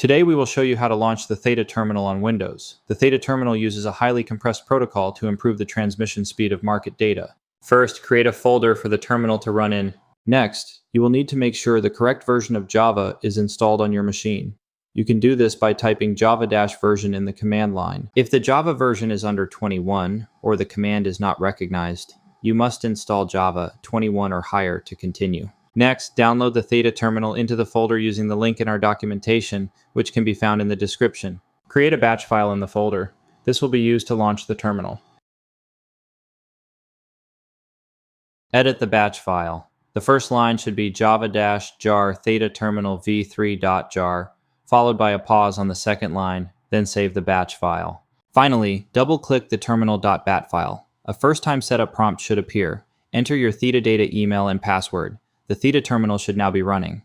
Today we will show you how to launch the Theta Terminal on Windows. The Theta Terminal uses a highly compressed protocol to improve the transmission speed of market data. First, create a folder for the terminal to run in. Next, you will need to make sure the correct version of Java is installed on your machine. You can do this by typing java-version in the command line. If the Java version is under 21, or the command is not recognized, you must install Java 21 or higher to continue. Next, download the Theta Terminal into the folder using the link in our documentation, which can be found in the description. Create a batch file in the folder. This will be used to launch the terminal. Edit the batch file. The first line should be java-jar theta terminal v3.jar, followed by a pause on the second line, then save the batch file. Finally, double-click the terminal.bat file. A first-time setup prompt should appear. Enter your Theta data email and password. The Theta terminal should now be running.